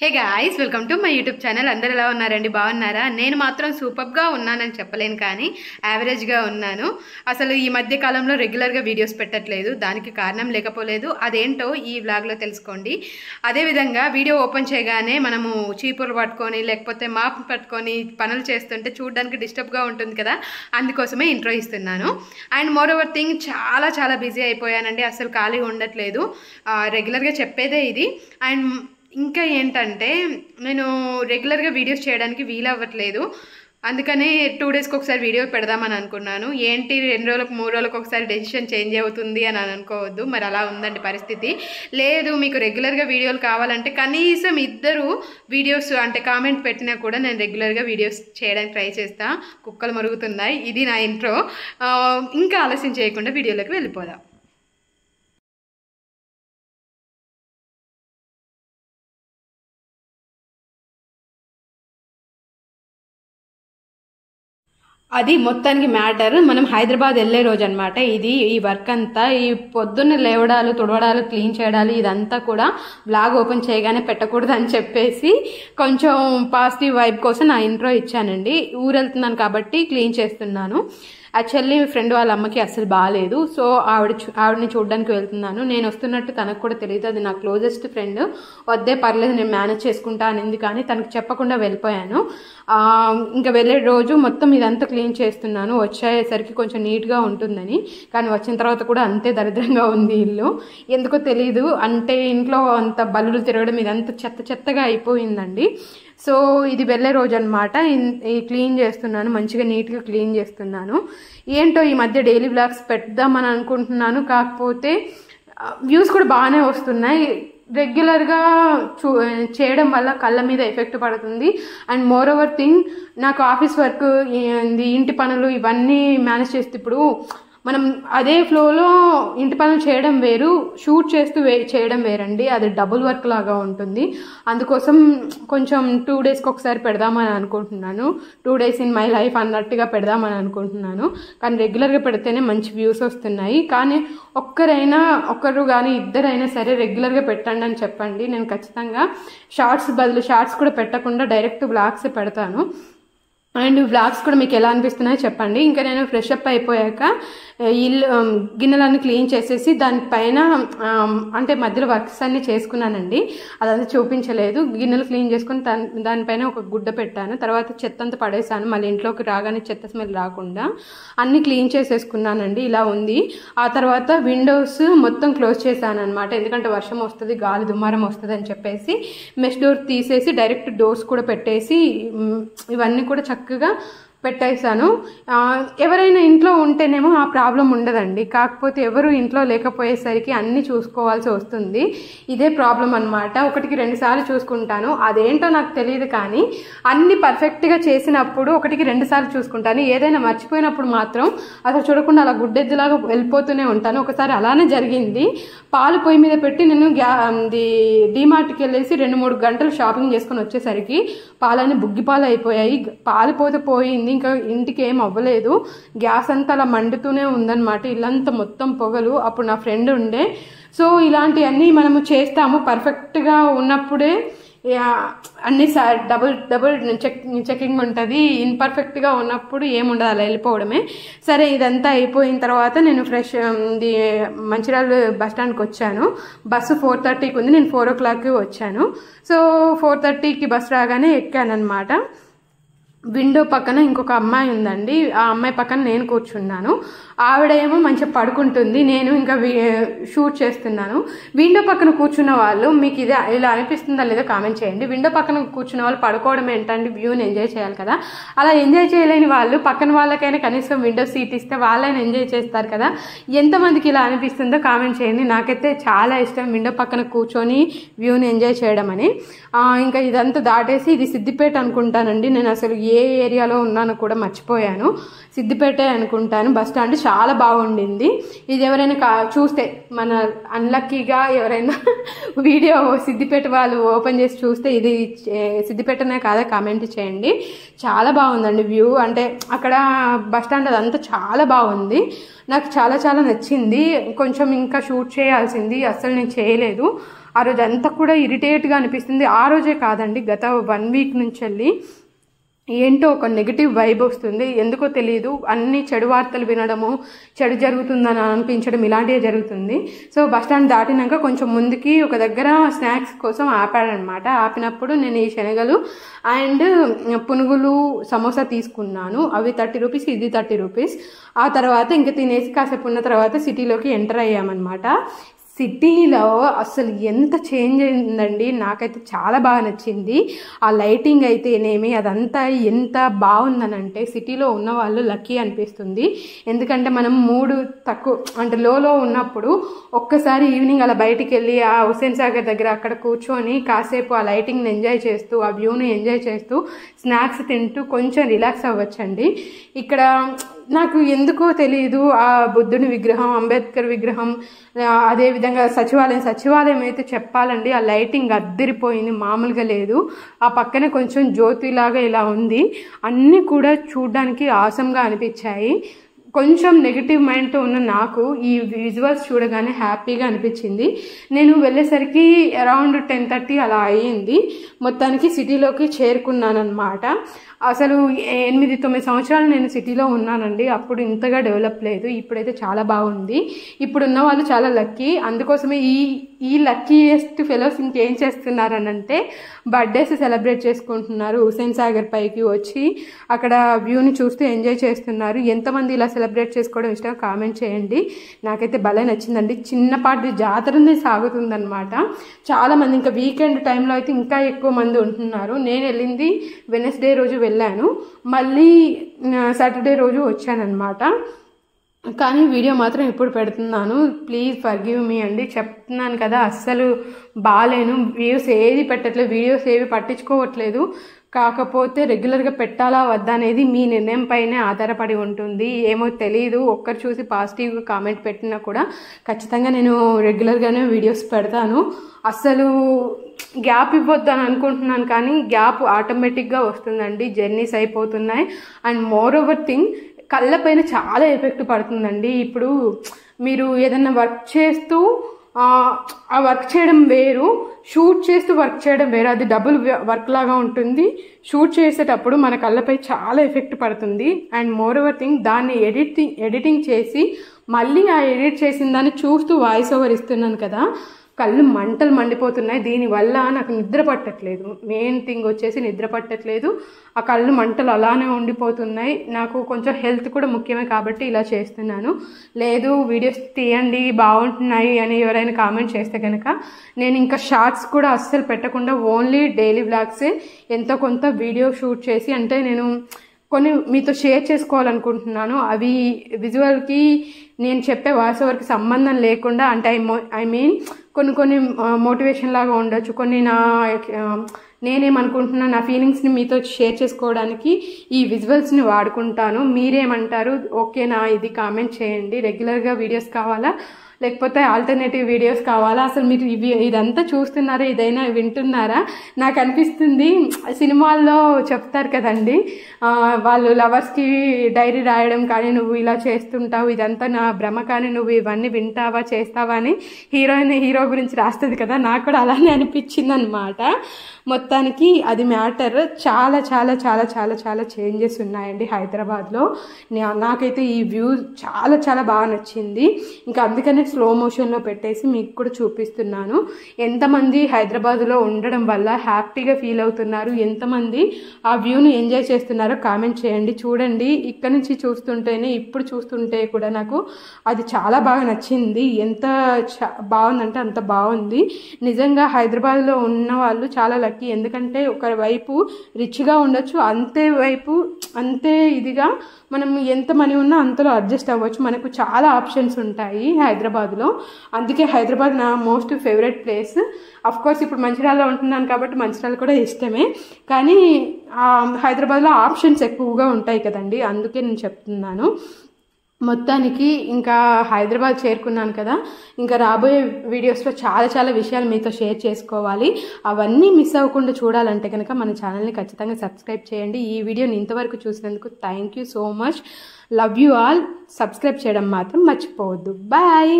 Hey guys, welcome to my YouTube channel. అందరు ఎలా ఉన్నారండి? బాగున్నారా? నేను మాత్రం సూపర్గా ఉన్నానని చెప్పలేను, కానీ యావరేజ్గా ఉన్నాను. అసలు ఈ మధ్య కాలంలో రెగ్యులర్గా వీడియోస్ పెట్టట్లేదు. దానికి కారణం లేకపోలేదు. అదేంటో ఈ వ్లాగ్లో తెలుసుకోండి. అదేవిధంగా వీడియో ఓపెన్ చేయగానే మనము చీపుర్లు పట్టుకొని లేకపోతే మాప్ పట్టుకొని పనులు చేస్తుంటే చూడడానికి డిస్టర్బ్గా ఉంటుంది కదా, అందుకోసమే ఇంట్రో ఇస్తున్నాను. అండ్ మోర్ ఓవర్ థింగ్, చాలా బిజీ అయిపోయానండి. అసలు ఖాళీగా ఉండట్లేదు. రెగ్యులర్గా చెప్పేదే ఇది. అండ్ ఇంకా ఏంటంటే, నేను రెగ్యులర్గా వీడియోస్ చేయడానికి వీలవ్వట్లేదు. అందుకని 2 డేస్కి ఒకసారి వీడియో పెడదామని అనుకున్నాను. ఏంటి 2 రోజులకు 3 రోజులకు ఒకసారి డెసిషన్ చేంజ్ అవుతుంది అని అనుకోవద్దు. మరి అలా ఉందండి పరిస్థితి. లేదు, మీకు రెగ్యులర్గా వీడియోలు కావాలంటే కనీసం 2 వీడియోస్ అంటే కామెంట్ పెట్టినా కూడా నేను రెగ్యులర్గా వీడియోస్ చేయడానికి ట్రై చేస్తా. కుక్కలు మరుగుతున్నాయి. ఇది నా ఇంట్రో. ఇంకా ఆలస్యం చేయకుండా వీడియోలోకి వెళ్ళిపోదాం. అది మొత్తానికి మ్యాటర్. మనం హైదరాబాద్ వెళ్ళే రోజు అనమాట ఇది. ఈ వర్క్ అంతా, ఈ పొద్దున్న లేవడాలు, తుడవడాలు, క్లీన్ చేయడాలు, ఇదంతా కూడా బ్లాగ్ ఓపెన్ చేయగానే పెట్టకూడదు అని చెప్పేసి కొంచెం పాజిటివ్ వైబ్ కోసం నా ఇంట్రో ఇచ్చానండి. ఊరు వెళ్తున్నాను కాబట్టి క్లీన్ చేస్తున్నాను. యాక్చువల్లీ ఫ్రెండ్ వాళ్ళ అమ్మకి అస్సలు బాగాలేదు. సో ఆవిడని చూడడానికి వెళ్తున్నాను. నేను వస్తున్నట్టు తనకు కూడా తెలియదు. అది నా క్లోజెస్ట్ ఫ్రెండ్. వద్దే పర్లేదు, నేను మేనేజ్ చేసుకుంటా అనింది, కానీ తనకు చెప్పకుండా వెళ్ళిపోయాను. ఇంకా వెళ్ళే రోజు మొత్తం ఇదంతా క్లీన్ చేస్తున్నాను. వచ్చేసరికి కొంచెం నీట్గా ఉంటుందని, కానీ వచ్చిన తర్వాత కూడా అంతే దరిద్రంగా ఉంది ఇల్లు. ఎందుకో తెలీదు, అంటే ఇంట్లో అంత బల్లులు తిరగడం, ఇదంతా చెత్తగా అయిపోయిందండి. సో ఇది వెళ్ళే రోజు అనమాట. ఈ క్లీన్ చేస్తున్నాను, మంచిగా నీట్గా క్లీన్ చేస్తున్నాను. ఏంటో ఈ మధ్య డైలీ వ్లాగ్స్ పెడదామని అనుకుంటున్నాను, కాకపోతే వ్యూస్ కూడా బాగానే వస్తున్నాయి. రెగ్యులర్గా చేయడం వల్ల కళ్ళ మీద ఎఫెక్ట్ పడుతుంది. అండ్ మోర్ ఓవర్ థింగ్, నాకు ఆఫీస్ వర్క్, ఇంటి పనులు ఇవన్నీ మేనేజ్ చేస్తే ఇప్పుడు మనం అదే ఫ్లోలో ఇంటి పనులు చేయడం వేరు, షూట్ చేస్తూ చేయడం వేరండి. అది డబుల్ వర్క్ లాగా ఉంటుంది. అందుకోసం కొంచెం 2 డేస్కి ఒకసారి పెడదామని అనుకుంటున్నాను. 2 డేస్ ఇన్ మై లైఫ్ అన్నట్టుగా పెడదామని అనుకుంటున్నాను. కానీ రెగ్యులర్గా పెడితేనే మంచి వ్యూస్ వస్తున్నాయి. కానీ ఒక్కరు కానీ ఇద్దరైనా సరే రెగ్యులర్గా పెట్టండి అని చెప్పండి. నేను ఖచ్చితంగా షార్ట్స్ కూడా పెట్టకుండా డైరెక్ట్ వ్లాగ్స్ పెడతాను. అండ్ వ్లాగ్స్ కూడా మీకు ఎలా అనిపిస్తున్నాయో చెప్పండి. ఇంకా నేను ఫ్రెష్ అప్ అయిపోయాక గిన్నెలన్నీ క్లీన్ చేసేసి దానిపైన అంటే మధ్యలో వర్క్స్ అన్నీ చేసుకున్నానండి. అదంతా చూపించలేదు. గిన్నెలు క్లీన్ చేసుకుని దానిపైన ఒక గుడ్డ పెట్టాను. తర్వాత చెత్త అంతా పడేసాను. మళ్ళీ ఇంట్లోకి రాగానే చెత్త స్మెల్ రాకుండా అన్నీ క్లీన్ చేసేసుకున్నానండి. ఇలా ఉంది. ఆ తర్వాత విండోస్ మొత్తం క్లోజ్ చేశాను అనమాట. ఎందుకంటే వర్షం వస్తుంది, గాలి దుమారం వస్తుంది అని చెప్పేసి మెష్ డోర్ తీసేసి డైరెక్ట్ డోర్స్ కూడా పెట్టేసి ఇవన్నీ కూడా చక్కగా పెట్టేశాను. ఎవరైనా ఇంట్లో ఉంటేనేమో ఆ ప్రాబ్లం ఉండదండి. కాకపోతే ఎవరు ఇంట్లో లేకపోయేసరికి అన్నీ చూసుకోవాల్సి వస్తుంది. ఇదే ప్రాబ్లం అనమాట. 1కి 2 సార్లు చూసుకుంటాను. అదేంటో నాకు తెలియదు, కానీ అన్ని పర్ఫెక్ట్గా చేసినప్పుడు 1కి 2 సార్లు చూసుకుంటాను. ఏదైనా మర్చిపోయినప్పుడు మాత్రం అసలు చూడకుండా అలా గుడ్డెద్దులాగా వెళ్ళిపోతూనే ఉంటాను. ఒకసారి అలానే జరిగింది. పాలు పొయ్యి మీద పెట్టి నేను డీమార్ట్కి వెళ్ళేసి 2-3 గంటలు షాపింగ్ చేసుకుని వచ్చేసరికి పాలన్నీ బుగ్గిపాలు అయిపోయాయి. పాలు పోయింది, ఇంకా ఇంటికి ఏం అవ్వలేదు. గ్యాస్ అంతా అలా మండుతూనే ఉందన్నమాట. ఇల్లంతా మొత్తం పొగలు. అప్పుడు నా ఫ్రెండ్ ఉండే. సో ఇలాంటివన్నీ మనము చేస్తాము. పర్ఫెక్ట్గా ఉన్నప్పుడే అన్ని డబుల్ చెకింగ్ ఉంటుంది. ఇన్పర్ఫెక్ట్గా ఉన్నప్పుడు ఏముండదు, అలా వెళ్ళిపోవడమే. సరే, ఇదంతా అయిపోయిన తర్వాత నేను మంచిర్యాల బస్ స్టాండ్కి వచ్చాను. బస్సు 4:30కి ఉంది. నేను 4 o'clockకి వచ్చాను. సో 4:30కి బస్ రాగానే ఎక్కాను అనమాట. విండో పక్కన ఇంకొక అమ్మాయి ఉందండి. ఆ అమ్మాయి పక్కన నేను కూర్చున్నాను. ఆవిడేమో మంచిగా పడుకుంటుంది, నేను ఇంకా షూట్ చేస్తున్నాను. విండో పక్కన కూర్చున్న వాళ్ళు మీకు ఇలా అనిపిస్తుందా లేదో కామెంట్ చేయండి. విండో పక్కన కూర్చున్న వాళ్ళు పడుకోవడం ఏంటంటే వ్యూని ఎంజాయ్ చేయాలి కదా. అలా ఎంజాయ్ చేయలేని వాళ్ళు పక్కన వాళ్ళకైనా కనీసం విండో సీట్ ఇస్తే వాళ్ళైనా ఎంజాయ్ చేస్తారు కదా. ఎంతమందికి ఇలా అనిపిస్తుందో కామెంట్ చేయండి. నాకైతే చాలా ఇష్టం విండో పక్కన కూర్చొని వ్యూని ఎంజాయ్ చేయడం అని. ఇంకా ఇదంతా దాటేసి ఇది సిద్దిపేట అనుకుంటానండి. నేను అసలు ఏ ఏరియాలో ఉన్నానో కూడా మర్చిపోయాను. సిద్దిపేట అనుకుంటాను. బస్ స్టాండ్ చాలా బాగుండింది. ఇది ఎవరైనా చూస్తే, మన అన్లక్కీగా ఎవరైనా వీడియో సిద్దిపేట వాళ్ళు ఓపెన్ చేసి చూస్తే ఇది సిద్దిపేటనే కాదా కామెంట్ చేయండి. చాలా బాగుందండి వ్యూ. అంటే అక్కడ బస్ స్టాండ్ అదంతా చాలా బాగుంది. నాకు చాలా నచ్చింది. కొంచెం ఇంకా షూట్ చేయాల్సింది, అసలు నేను చేయలేదు. ఆ రోజు అంతా కూడా ఇరిటేట్గా అనిపిస్తుంది. ఆ రోజే కాదండి, గత 1 వీక్ నుంచి వెళ్ళి ఏంటో ఒక నెగిటివ్ వైబ్ వస్తుంది. ఎందుకో తెలియదు, అన్ని చెడు వార్తలు వినడము, చెడు జరుగుతుందని అనిపించడం ఇలాంటివే జరుగుతుంది. సో బస్ స్టాండ్ దాటినాక కొంచెం ముందుకి ఒక దగ్గర స్నాక్స్ కోసం ఆపాడనమాట. ఆపినప్పుడు నేను ఈ శనగలు అండ్ పునుగులు సమోసా తీసుకున్నాను. అవి 30 రూపీస్, ఇది 30 రూపీస్. ఆ తర్వాత ఇంకా తినేసి కాసేపు ఉన్న తర్వాత సిటీలోకి ఎంటర్ అయ్యామన్నమాట. సిటీలో అసలు ఎంత చేంజ్ అయిందండి, నాకైతే చాలా బాగా నచ్చింది. ఆ లైటింగ్ అయితేనేమి అదంతా ఎంత బాగుందనంటే సిటీలో ఉన్న వాళ్ళు లక్కీ అనిపిస్తుంది. ఎందుకంటే మనం మూడు తక్కువ అంటే లోలో ఉన్నప్పుడు ఒక్కసారి ఈవినింగ్ అలా బయటికి వెళ్ళి ఆ హుస్సేన్ సాగర్ దగ్గర అక్కడ కూర్చొని కాసేపు ఆ లైటింగ్ని ఎంజాయ్ చేస్తూ, ఆ వ్యూని ఎంజాయ్ చేస్తూ, స్నాక్స్ తింటూ కొంచెం రిలాక్స్ అవ్వచ్చండి. ఇక్కడ నాకు ఎందుకో తెలియదు, ఆ బుద్ధుని విగ్రహం, అంబేద్కర్ విగ్రహం, అదేవిధంగా సచివాలయం అయితే చెప్పాలండి, ఆ లైటింగ్ అద్దరిపోయింది, మామూలుగా లేదు. ఆ పక్కనే కొంచెం జ్యోతిలాగా ఇలా ఉంది. అన్నీ కూడా చూడడానికి ఆసంగా అనిపించాయి. కొంచెం నెగిటివ్ మైండ్తో ఉన్న నాకు ఈ విజువల్స్ చూడగానే హ్యాపీగా అనిపించింది. నేను వెళ్ళేసరికి అరౌండ్ 10:30 అలా అయ్యింది. మొత్తానికి సిటీలోకి చేరుకున్నానమాట. అసలు 8-9 సంవత్సరాలు నేను సిటీలో ఉన్నానండి. అప్పుడు ఇంతగా డెవలప్ లేదు, ఇప్పుడైతే చాలా బాగుంది. ఇప్పుడున్న వాళ్ళు చాలా లక్కీ. అందుకోసమే ఈ లక్కీయెస్ట్ ఫెలోస్ ఇంకేం చేస్తున్నారనంటే బర్త్డేస్ సెలబ్రేట్ చేసుకుంటున్నారు. హుస్సేన్ సాగర్ పైకి వచ్చి అక్కడ వ్యూని చూస్తూ ఎంజాయ్ చేస్తున్నారు. ఎంతమంది ఇలా సెలబ్రేట్ చేసుకోవడం ఇష్టం కామెంట్ చేయండి. నాకైతే భలే నచ్చిందండి. చిన్నపాటి జాతరనే సాగుతుందన్నమాట. చాలామంది ఇంకా వీకెండ్ టైంలో అయితే ఇంకా ఎక్కువ మంది ఉంటున్నారు. నేను వెళ్ళింది వెనస్డే రోజు వెళ్ళాను, మళ్ళీ సాటర్డే రోజు వచ్చానన్నమాట. కానీ వీడియో మాత్రం ఇప్పుడు పెడుతున్నాను, ప్లీజ్ ఫర్గివ్ మీ అండి. చెప్తున్నాను కదా, అస్సలు బాగాలేను, వ్యూస్ ఏది పెట్టట్లేదు, వీడియోస్ ఏవి పట్టించుకోవట్లేదు. కాకపోతే రెగ్యులర్గా పెట్టాలా వద్దా అనేది మీ నిర్ణయం పైనే ఆధారపడి ఉంటుంది. ఏమో తెలియదు, ఒక్కరు చూసి పాజిటివ్గా కామెంట్ పెట్టినా కూడా ఖచ్చితంగా నేను రెగ్యులర్గానే వీడియోస్ పెడతాను. అస్సలు గ్యాప్ ఇవ్వద్దు అని అనుకుంటున్నాను, కానీ గ్యాప్ ఆటోమేటిక్గా వస్తుందండి. జర్నీస్ అయిపోతున్నాయి. అండ్ మోర్ ఓవర్ థింగ్, కళ్ళపైన చాలా ఎఫెక్ట్ పడుతుందండి. ఇప్పుడు మీరు ఏదన్నా వర్క్ చేస్తూ ఆ వర్క్ చేయడం వేరు, షూట్ చేస్తూ వర్క్ చేయడం వేరు. అది డబుల్ వర్క్ లాగా ఉంటుంది. షూట్ చేసేటప్పుడు మన కళ్ళపై చాలా ఎఫెక్ట్ పడుతుంది. అండ్ మోర్ ఓవర్ థింగ్, దాన్ని ఎడిటింగ్ చేసి మళ్ళీ ఆ ఎడిట్ చేసిన దాన్ని చూస్తూ వాయిస్ ఓవర్ ఇస్తున్నాను కదా, కళ్ళు మంటలు మండిపోతున్నాయి. దీనివల్ల నాకు నిద్ర పట్టట్లేదు. మెయిన్ థింగ్ వచ్చేసి నిద్ర పట్టట్లేదు. ఆ కళ్ళు మంటలు అలానే ఉండిపోతున్నాయి. నాకు కొంచెం హెల్త్ కూడా ముఖ్యమే కాబట్టి ఇలా చేస్తున్నాను. లేదు వీడియోస్ తీయండి బాగుంటున్నాయి అని ఎవరైనా కామెంట్ చేస్తే కనుక నేను ఇంకా షార్ట్స్ కూడా అస్సలు పెట్టకుండా ఓన్లీ డైలీ వ్లాగ్సే ఎంతో కొంత వీడియో షూట్ చేసి, అంటే నేను కొన్ని మీతో షేర్ చేసుకోవాలనుకుంటున్నాను. అవి విజువల్కి నేను చెప్పే వాయిస్ ఓవర్కి సంబంధం లేకుండా, అంటే ఐ మీన్ కొన్ని మోటివేషన్ లాగా ఉండొచ్చు, కొన్ని నేనేమనుకుంటున్నా నా ఫీలింగ్స్ని మీతో షేర్ చేసుకోవడానికి ఈ విజువల్స్ని వాడుకుంటాను. మీరేమంటారు? ఓకేనా? ఇది కామెంట్ చేయండి. రెగ్యులర్గా వీడియోస్ కావాలా లేకపోతే ఆల్టర్నేటివ్ వీడియోస్ కావాలా? అసలు మీరు ఇదంతా చూస్తున్నారా, ఇదైనా వింటున్నారా? నాకు అనిపిస్తుంది, సినిమాల్లో చెప్తారు కదండి, వాళ్ళు లవర్స్కి డైరీ రాయడం కానీ నువ్వు ఇలా చేస్తుంటావు, ఇదంతా నా భ్రమ కానీ నువ్వు ఇవన్నీ వింటావా చేస్తావా అని హీరో గురించి రాస్తుంది కదా. నాకు కూడా అలానే అనిపించింది అనమాట. మొత్తానికి అది మ్యాటర్. చాలా చాలా చాలా చాలా చాలా చేంజెస్ ఉన్నాయండి హైదరాబాద్లో. నాకైతే ఈ వ్యూ చాలా చాలా బాగా నచ్చింది. ఇంకా అందుకనే స్లో మోషన్లో పెట్టేసి మీకు కూడా చూపిస్తున్నాను. ఎంతమంది హైదరాబాద్లో ఉండడం వల్ల హ్యాపీగా ఫీల్ అవుతున్నారు, ఎంతమంది ఆ వ్యూని ఎంజాయ్ చేస్తున్నారో కామెంట్ చేయండి. చూడండి, ఇక్కడ నుంచి చూస్తుంటేనే ఇప్పుడు చూస్తుంటే కూడా నాకు అది చాలా బాగా నచ్చింది. ఎంత బాగుందంటే అంత బాగుంది. నిజంగా హైదరాబాద్లో ఉన్న వాళ్ళు చాలా లక్కీ. ఎందుకంటే ఒక వైపు రిచ్గా ఉండొచ్చు, అంతే ఇదిగా మనం ఎంత మనీ ఉన్నా అంతలో అడ్జస్ట్ అవ్వచ్చు. మనకు చాలా ఆప్షన్స్ ఉంటాయి హైదరాబాద్లో. అందుకే హైదరాబాద్ నా మోస్ట్ ఫేవరెట్ ప్లేస్. అఫ్కోర్స్ ఇప్పుడు మంచిర్యాలలో ఉంటున్నాను కాబట్టి మంచిర్యాల కూడా ఇష్టమే, కానీ హైదరాబాద్లో ఆప్షన్స్ ఎక్కువగా ఉంటాయి కదండి, అందుకే నేను చెప్తున్నాను. మొత్తానికి ఇంకా హైదరాబాద్ చేరుకున్నాను కదా, ఇంకా రాబోయే వీడియోస్లో చాలా చాలా విషయాలు మీతో షేర్ చేసుకోవాలి. అవన్నీ మిస్ అవ్వకుండా చూడాలంటే కనుక మన ఛానల్ని ఖచ్చితంగా సబ్స్క్రైబ్ చేయండి. ఈ వీడియోని ఇంతవరకు చూసినందుకు thank you so much. Love you all. Subscribe చేయడం మాత్రం మర్చిపోవద్దు. బాయ్.